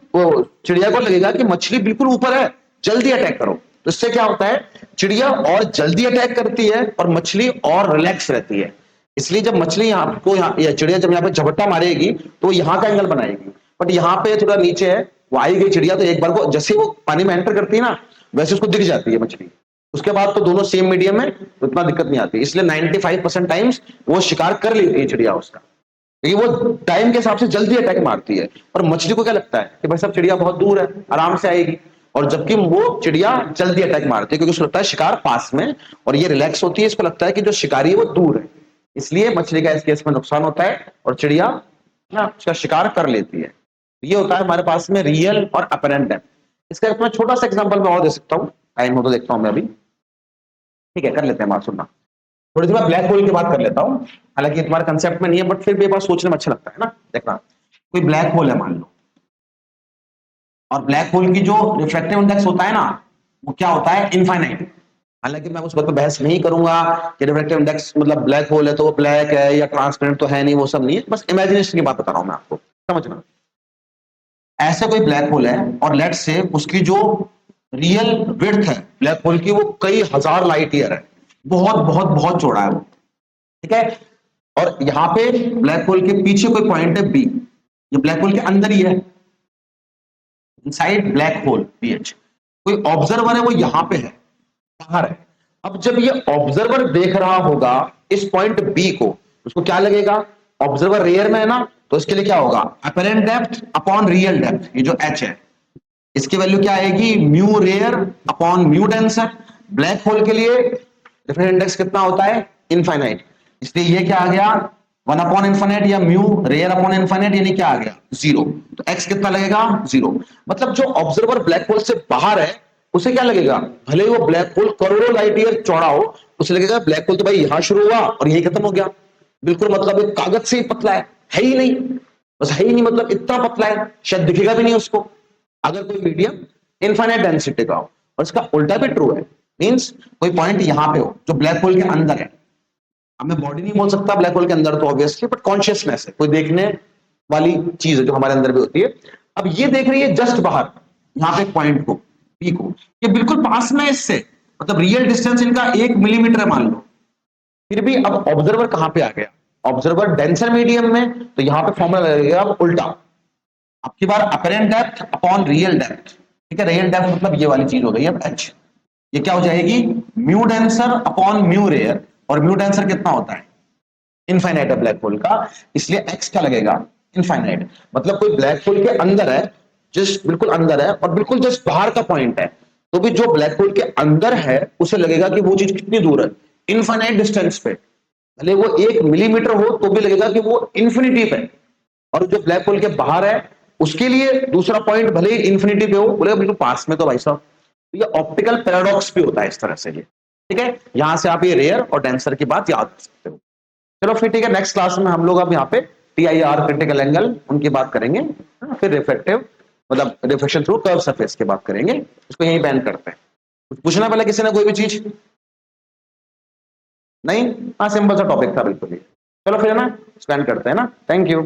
चिड़िया को लगेगा कि मछली बिल्कुल ऊपर है, जल्दी अटैक करो। तो इससे क्या होता है, चिड़िया और जल्दी अटैक करती है और मछली और रिलैक्स रहती है। इसलिए जब मछली यहाँ को या चिड़िया जब यहाँ पे झपट्टा मारेगी तो यहाँ का एंगल बनाएगी, बट यहाँ पे थोड़ा नीचे है, वो आई गई चिड़िया तो एक बार को जैसे वो पानी में एंटर करती है ना, वैसे उसको दिख जाती है मछली, उसके बाद तो दोनों सेम मीडियम में, तो इतना दिक्कत नहीं आती। इसलिए 95% टाइम्स वो शिकार कर लेती है चिड़िया उसका, क्योंकि वो टाइम के हिसाब से जल्दी अटैक मारती है। और मछली को क्या लगता है कि भाई साहब चिड़िया बहुत दूर है, आराम से आएगी, और जबकि वो चिड़िया जल्दी अटैक मारती है क्योंकि उसको लगता है शिकार पास में, और ये रिलैक्स होती है, इसको लगता है कि जो शिकारी है वो दूर है, इसलिए मछली का इस केस में नुकसान होता है और चिड़िया ना उसका शिकार कर लेती है। ये होता है हमारे पास में रियल और अपरेंट डेप्थ। इसका एक मैं छोटा सा एग्जांपल मैं और दे सकता हूँ, टाइम हो तो देखता हूँ मैं अभी, ठीक है, कर लेते हैं बात, सुनना थोड़ी सी मैं ब्लैक होल की बात कर लेता हूँ, हालांकि तुम्हारे कंसेप्ट में नहीं है, बट फिर भी बात सोचने में अच्छा लगता है ना। देखना, कोई ब्लैक होल है मान लो, और ब्लैक होल की जो रिफ्रैक्टिव इंडेक्स होता है ना, वो क्या होता है, इनफाइनाइट। हालांकि मैं उस बात पर बहस नहीं करूंगा कि रिफ्रैक्टिव इंडेक्स मतलब ब्लैक होल है तो वो ब्लैक है या ट्रांसपेरेंट तो है नहीं, वो सब नहीं है, बस इमेजिनेशन की बात बता रहा हूं मैं आपको, समझना। ऐसे कोई ब्लैक होल है और लेट से उसकी जो रियल विड्थ है ब्लैक होल की वो कई हजार लाइट ईयर है, बहुत बहुत बहुत चौड़ा है वो, ठीक है। और यहाँ पे ब्लैक होल के पीछे कोई पॉइंट है बी, ये ब्लैक होल के अंदर ही है, इनसाइड ब्लैक होल पीएच। कोई ऑब्जर्वर है वो यहां पे है, बाहर है। अब जब ये ऑब्जर्वर देख रहा होगा इस पॉइंट बी को, उसको क्या लगेगा, ऑब्जर्वर रेयर में है ना, तो इसके लिए क्या होगा, apparent depth upon real depth, ये जो एच है इसकी वैल्यू क्या आएगी, mu rare upon mu denser. Black hole के लिए डिफरेंट इंडेक्स कितना होता है, इनफाइनाइट, इसलिए ये क्या आ गया 1/इनफाइनाइट या म्यू रेयर अपॉन इनफाइनाइट, यानी क्या आ गया 0। तो एक्स कितना लगेगा 0। मतलब जो ऑब्जर्वर ब्लैक होल से बाहर है उसे क्या लगेगा, भले ही वो ब्लैक होल करोड़ों लाइट ईयर चौड़ा हो, उसे लगेगा ब्लैक होल तो भाई यहां शुरू हुआ और यही खत्म हो गया, बिल्कुल मतलब एक कागज से ही पतला है ही नहीं, बस है ही नहीं, मतलब इतना पतला है शायद दिखेगा भी नहीं उसको, अगर कोई मीडियम इनफाइनाइट डेंसिटी का हो। और इसका उल्टा भी ट्रू है, मींस कोई पॉइंट यहां पे हो जो ब्लैक होल के अंदर है। अब मैं बॉडी नहीं बोल सकता ब्लैक होल के अंदर तो ऑब्वियसली, बट कॉन्शियसनेस है, कोई देखने वाली चीज है जो हमारे अंदर भी होती है। अब ये देख रही है जस्ट बाहर, यहां पे पॉइंट को, पी को, ये बिल्कुल पास में इससे, मतलब रियल डिस्टेंस इनका 1 मिलीमीटर है मान लो। फिर भी अब ऑब्जर्वर कहां पे आ गया, ऑब्जर्वर डेंसर मीडियम में, तो यहां पे फॉर्मूला लगेगा अब उल्टा, आपकी बार apparent depth upon real depth. ठीक है, रियल डेप्थ मतलब ये वाली चीज हो गई अब एच, ये क्या हो जाएगी, mu denser upon mu rare, और म्यू डेंसर कितना होता है, इनफाइनाइट है ब्लैक होल का, इसलिए एक्स क्या लगेगा, इनफाइनाइट। मतलब कोई ब्लैक होल के अंदर है, जस्ट बिल्कुल अंदर है और बिल्कुल जस्ट बाहर का पॉइंट है, तो भी जो ब्लैक होल के अंदर है उसे लगेगा कि वो चीज कितनी दूर है, इनफाइनाइट डिस्टेंस पे, भले वो 1 मिलीमीटर हो तो भी लगेगा कि वो इन्फिनिटी पे। और जो ब्लैक होल के बाहर है उसके लिए दूसरा पॉइंट भले ही इन्फिनिटी पे हो, बोलेगा बिल्कुल पास में तो भाई साहब। तो ये ऑप्टिकल पैराडॉक्स भी होता है इस तरह से ये। ठीक है, यहां से आप ये रेयर और डेंसर की बात याद कर सकते हो। चलो फिर ठीक है, नेक्स्ट क्लास में हम लोग अब यहाँ पे TIR क्रिटिकल एंगल उनकी बात करेंगे, फिर रिफ्लेक्टिव मतलब रिफ्लेक्शन थ्रू कर्व सरफेस की बात करेंगे, इसको यहीं बैन करते हैं। कुछ पूछना पहले किसी ने कोई भी चीज, नहीं? हाँ सिंपल सा टॉपिक था बिल्कुल ही। चलो फिर है ना, स्पेंड करते हैं ना, थैंक यू।